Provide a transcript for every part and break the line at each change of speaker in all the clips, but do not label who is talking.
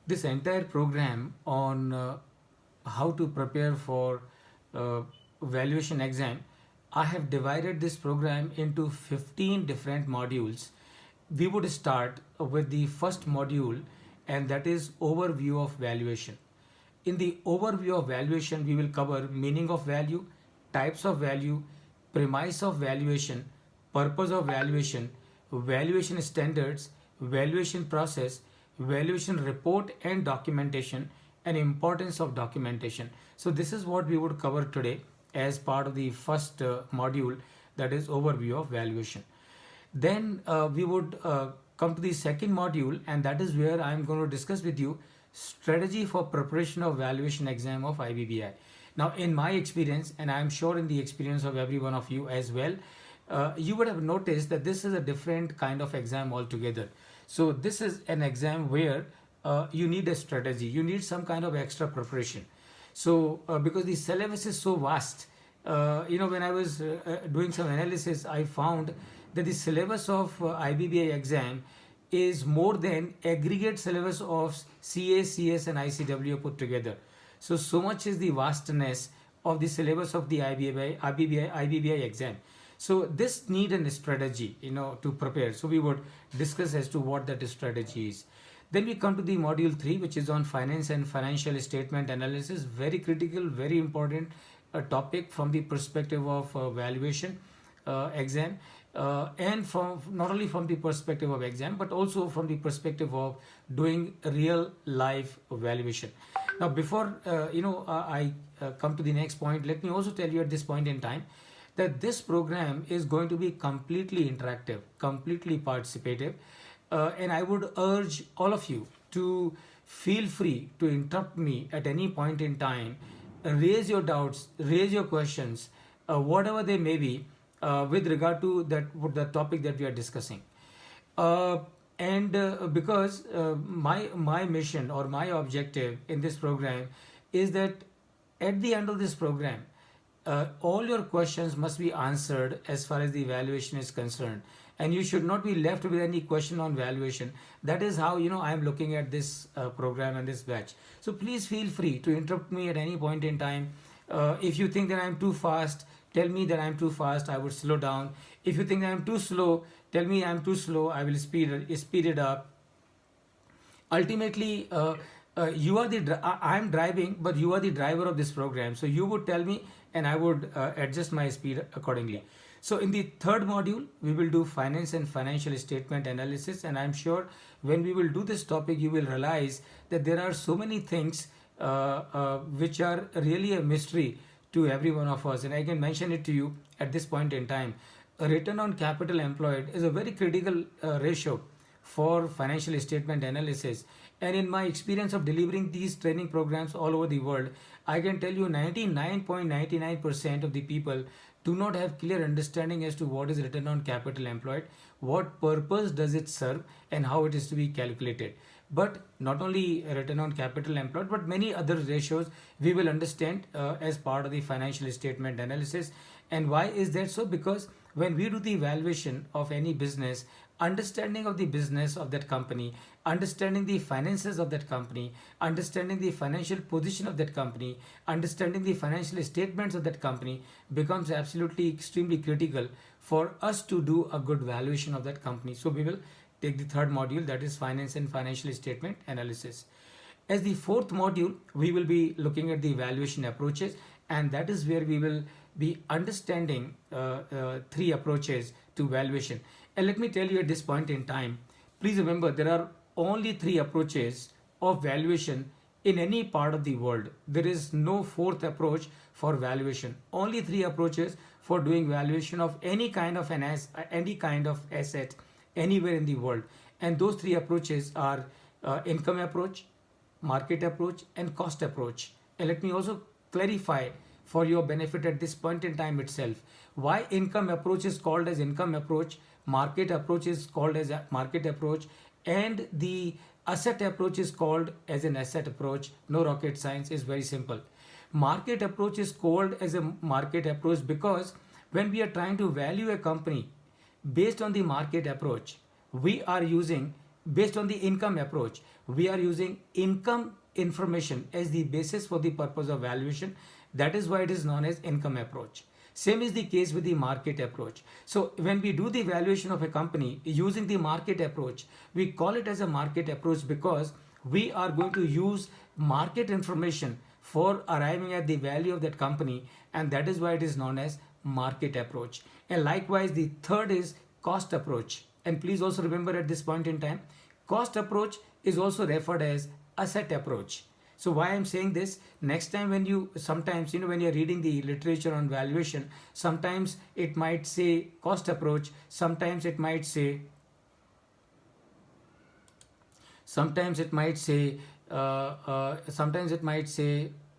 This entire program on how to prepare for uh, valuation exam, I have divided this program into 15 different modules. We would start with the first module, and that is overview of valuation. In the overview of valuation, we will cover meaning of value, types of value, premise of valuation, purpose of valuation, valuation standards, valuation process, valuation report and documentation, and importance of documentation. So this is what we would cover today as part of the first module, that is overview of valuation. Then we would come to the second module, and that is where I am going to discuss with you strategy for preparation of valuation exam of IBBI. Now, in my experience, and I am sure in the experience of every one of you as well, you would have noticed that this is a different kind of exam altogether. So this is an exam where you need a strategy, you need some kind of extra preparation. So because the syllabus is so vast, when I was doing some analysis, I found that the syllabus of IBBI exam is more than aggregate syllabus of CA, CS and ICW put together. So much is the vastness of the syllabus of the IBBI exam. So this need a strategy, to prepare. So we would discuss as to what that strategy is. Then we come to the module 3, which is on finance and financial statement analysis. Very critical, very important topic from the perspective of valuation exam, and from not only from the perspective of exam but also from the perspective of doing real life valuation. Now, before I come to the next point, let me also tell you at this point in time that this program is going to be completely interactive, completely participative, and I would urge all of you to feel free to interrupt me at any point in time, raise your doubts, raise your questions, whatever they may be, with regard to the topic that we are discussing. And because my mission or my objective in this program is that at the end of this program, all your questions must be answered as far as the evaluation is concerned, and you should not be left with any question on valuation. That is how I am looking at this program and this batch. So please feel free to interrupt me at any point in time. If you think that I am too fast, tell me that I am too fast, I would slow down. If you think I am too slow, tell me I am too slow, I will speed it up. Ultimately, you are I am driving, but you are the driver of this program. So you would tell me, and I would adjust my speed accordingly. So in the third module, we will do finance and financial statement analysis, and I'm sure when we will do this topic, you will realize that there are so many things which are really a mystery to every one of us, and I can mention it to you at this point in time. A return on capital employed is a very critical ratio for financial statement analysis. And in my experience of delivering these training programs all over the world, I can tell you 99.99% of the people do not have clear understanding as to what is return on capital employed, what purpose does it serve, and how it is to be calculated. But not only return on capital employed, but many other ratios we will understand as part of the financial statement analysis. And why is that so? Because when we do the evaluation of any business, understanding of the business of that company, understanding the finances of that company, understanding the financial position of that company, understanding the financial statements of that company becomes absolutely extremely critical for us to do a good valuation of that company. So we will take the third module, that is finance and financial statement analysis. As the fourth module, we will be looking at the evaluation approaches, and that is where we will be understanding three approaches to valuation. And let me tell you at this point in time, please remember there are only three approaches of valuation in any part of the world. There is no fourth approach for valuation. Only three approaches for doing valuation of any kind of any kind of asset anywhere in the world. And those three approaches are income approach, market approach, and cost approach. And let me also clarify for your benefit at this point in time itself why income approach is called as income approach, market approach is called as a market approach, and the asset approach is called as an asset approach. No rocket science, is very simple. Market approach is called as a market approach because when we are trying to value a company based on the market approach, we are using based on the income approach, we are using income information as the basis for the purpose of valuation. That is why it is known as income approach. Same is the case with the market approach. So when we do the valuation of a company using the market approach, we call it as a market approach because we are going to use market information for arriving at the value of that company, and that is why it is known as market approach. And likewise, the third is cost approach. And please also remember at this point in time, cost approach is also referred as asset approach. So why I'm saying this, next time when you sometimes, when you're reading the literature on valuation, sometimes it might say cost approach, sometimes it might say sometimes it might say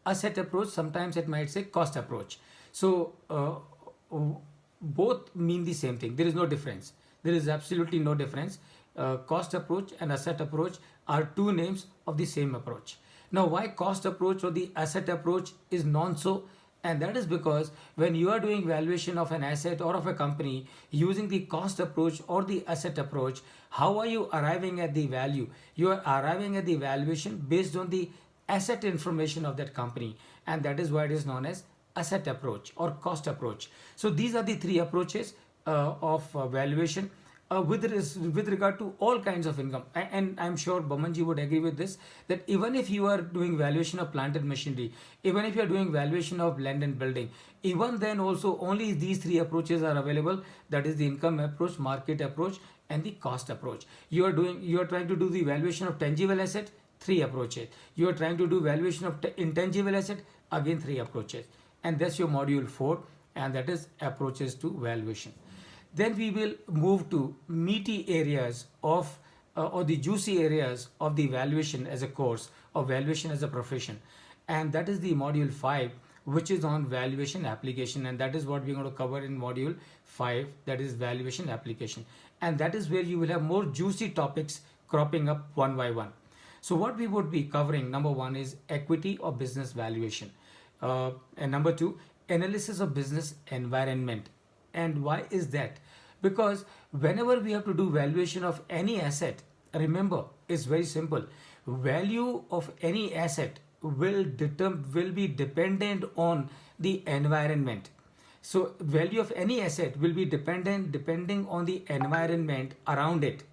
asset approach, sometimes it might say cost approach. So both mean the same thing. There is no difference. There is absolutely no difference. Cost approach and asset approach are two names of the same approach. Now, why cost approach or the asset approach is non-so? And that is because when you are doing valuation of an asset or of a company using the cost approach or the asset approach, how are you arriving at the value? You are arriving at the valuation based on the asset information of that company, and that is why it is known as asset approach or cost approach. So these are the three approaches of valuation with regard to all kinds of income. And I'm sure Bamanji would agree with this, that even if you are doing valuation of plant and machinery, even if you are doing valuation of land and building, even then also only these three approaches are available. That is the income approach, market approach, and the cost approach. You are trying to do the valuation of tangible asset, three approaches. You are trying to do valuation of intangible asset, again three approaches. And that's your module 4, and that is approaches to valuation. Then we will move to meaty areas of or the juicy areas of the valuation as a course or valuation as a profession, and that is the module 5, which is on valuation application, and that is what we're going to cover in module 5, that is valuation application. And that is where you will have more juicy topics cropping up one by one. So what we would be covering, number 1 is equity or business valuation, and number 2, analysis of business environment. And why is that? Because whenever we have to do valuation of any asset, remember, it's very simple. Value of any asset will be dependent on the environment. So value of any asset will be depending on the environment around it.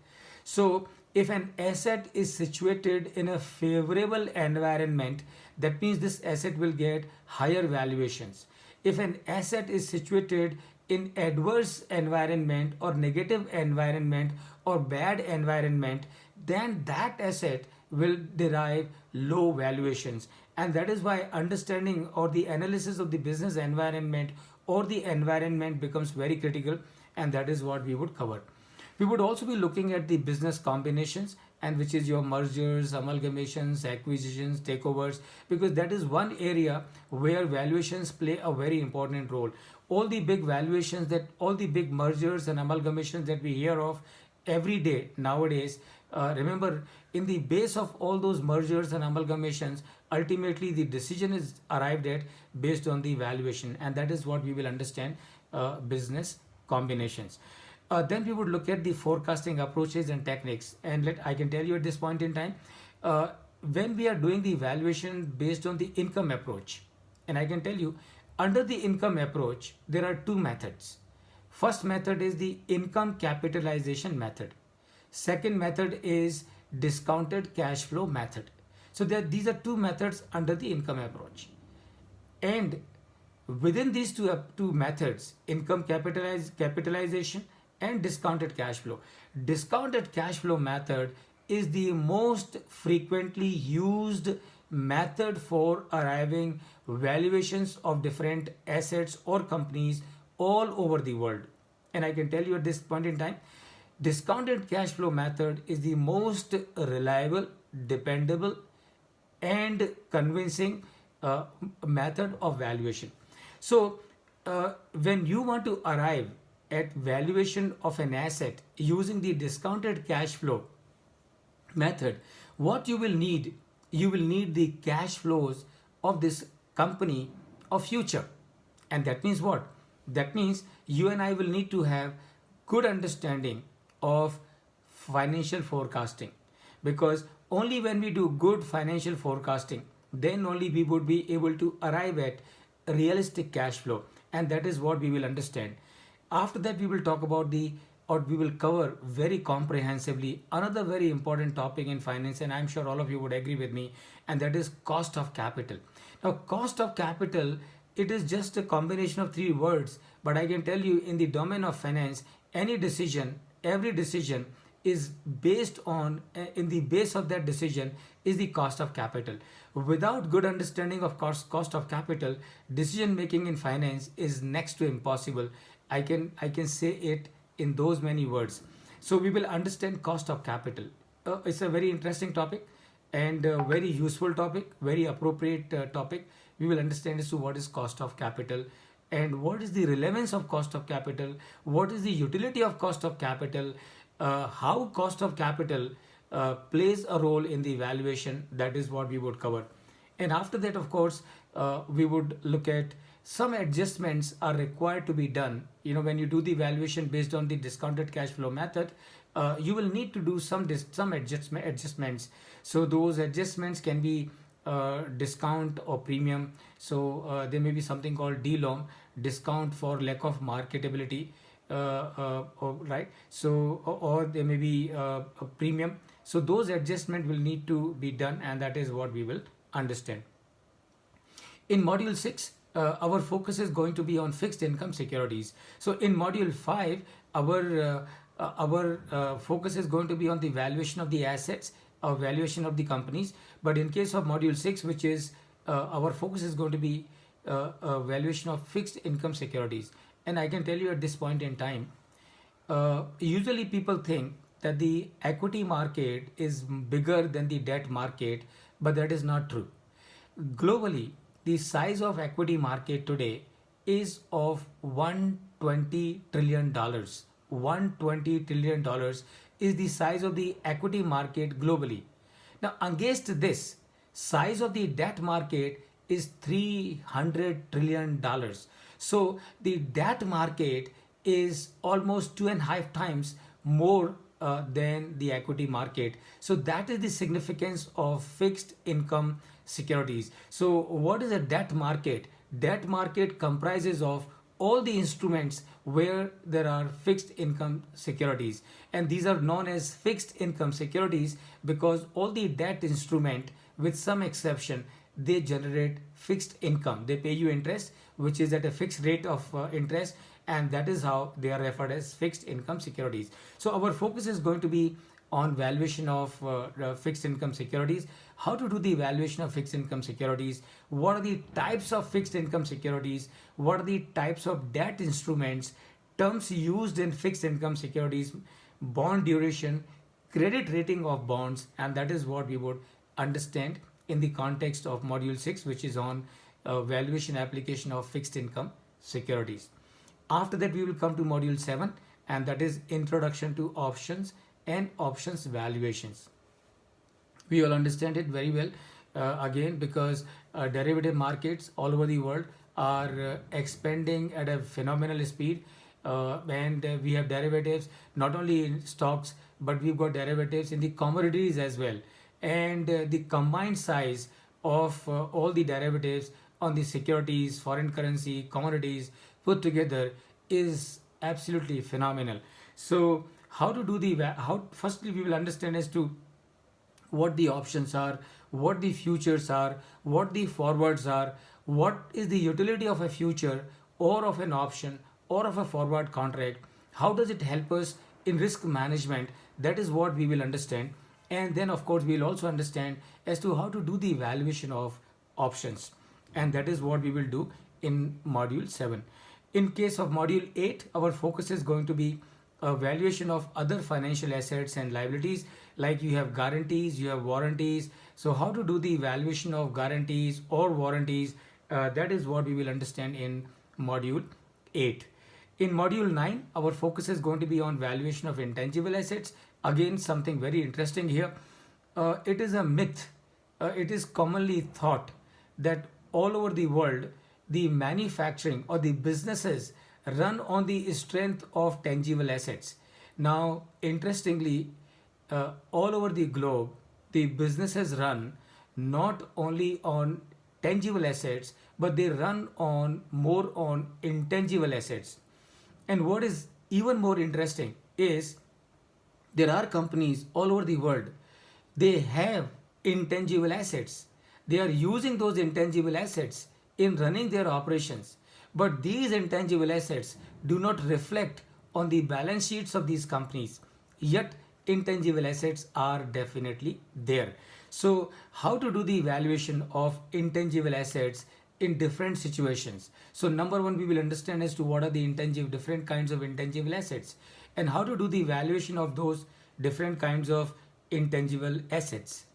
So if an asset is situated in a favorable environment, that means this asset will get higher valuations. If an asset is situated in adverse environment or negative environment or bad environment, then that asset will derive low valuations. And that is why understanding or the analysis of the business environment or the environment becomes very critical, and that is what we would cover. We would also be looking at the business combinations, and which is your mergers, amalgamations, acquisitions, takeovers, because that is one area where valuations play a very important role. All the big valuations, all the big mergers and amalgamations that we hear of every day nowadays, remember, in the base of all those mergers and amalgamations, ultimately the decision is arrived at based on the valuation, and that is what we will understand business combinations. Then we would look at the forecasting approaches and techniques. And I can tell you at this point in time, when we are doing the valuation based on the income approach, and I can tell you, under the income approach, there are two methods. First method is the income capitalization method. Second method is discounted cash flow method. So these are two methods under the income approach. And within these two methods, income capitalization and discounted cash flow. Discounted cash flow method is the most frequently used method for arriving valuations of different assets or companies all over the world. And I can tell you at this point in time, discounted cash flow method is the most reliable, dependable, and convincing method of valuation. So when you want to arrive at valuation of an asset using the discounted cash flow method, what you will need the cash flows of this company of future. And that means what? That means you and I will need to have good understanding of financial forecasting, because only when we do good financial forecasting, then only we would be able to arrive at realistic cash flow, and that is what we will understand. After that, we will talk about we will cover very comprehensively another very important topic in finance, and I'm sure all of you would agree with me, and that is cost of capital. Now, cost of capital, it is just a combination of three words, but I can tell you in the domain of finance, any decision, every decision is based on, in the base of that decision is the cost of capital. Without good understanding of cost of capital, decision making in finance is next to impossible. I can say it in those many words. So we will understand cost of capital. It's a very interesting topic and a very useful topic, very appropriate topic. We will understand as to what is cost of capital and what is the relevance of cost of capital, what is the utility of cost of capital, how cost of capital plays a role in the valuation. That is what we would cover. And after that, of course, we would look at some adjustments are required to be done. When you do the valuation based on the discounted cash flow method, you will need to do some adjustments. So those adjustments can be discount or premium. So there may be something called DLOM, discount for lack of marketability, right? So or there may be a premium. So those adjustments will need to be done, and that is what we will understand. In module 6, our focus is going to be on fixed income securities. So in module 5, our focus is going to be on the valuation of the assets or valuation of the companies. But in case of module 6, which is our focus is going to be valuation of fixed income securities. And I can tell you at this point in time, usually people think that the equity market is bigger than the debt market, but that is not true. Globally, the size of equity market today is of $120 trillion. $120 trillion is the size of the equity market globally. Now, against this, size of the debt market is $300 trillion. So the debt market is almost 2.5 times more than the equity market. So that is the significance of fixed income securities. So what is a debt market? Debt market comprises of all the instruments where there are fixed income securities, and these are known as fixed income securities because all the debt instrument, with some exception, they generate fixed income. They pay you interest, which is at a fixed rate of interest, and that is how they are referred as fixed income securities. So our focus is going to be on valuation of fixed income securities, how to do the valuation of fixed income securities, what are the types of fixed income securities, what are the types of debt instruments, terms used in fixed income securities, bond duration, credit rating of bonds, and that is what we would understand in the context of module 6, which is on valuation application of fixed income securities. After that, we will come to module 7, and that is introduction to options and options valuations. We all understand it very well again because derivative markets all over the world are expanding at a phenomenal speed, and we have derivatives not only in stocks, but we've got derivatives in the commodities as well, and the combined size of all the derivatives on the securities, foreign currency, commodities put together is absolutely phenomenal. So how to do firstly we will understand as to what the options are, what the futures are, what the forwards are, what is the utility of a future or of an option or of a forward contract, how does it help us in risk management. That is what we will understand. And then of course we'll also understand as to how to do the evaluation of options, and that is what we will do in module 7. In case of module 8, our focus is going to be a valuation of other financial assets and liabilities, like you have guarantees, you have warranties. So how to do the valuation of guarantees or warranties, that is what we will understand in module 8. In module 9, our focus is going to be on valuation of intangible assets. Again, something very interesting here. It is a myth. It is commonly thought that all over the world, the manufacturing or the businesses run on the strength of tangible assets. Now, interestingly, all over the globe, the businesses run not only on tangible assets, but they run on more on intangible assets. And what is even more interesting is there are companies all over the world. They have intangible assets. They are using those intangible assets in running their operations. But these intangible assets do not reflect on the balance sheets of these companies. Yet, intangible assets are definitely there. So, how to do the evaluation of intangible assets in different situations? So, number one, we will understand as to what are the intangible, different kinds of intangible assets, and how to do the evaluation of those different kinds of intangible assets.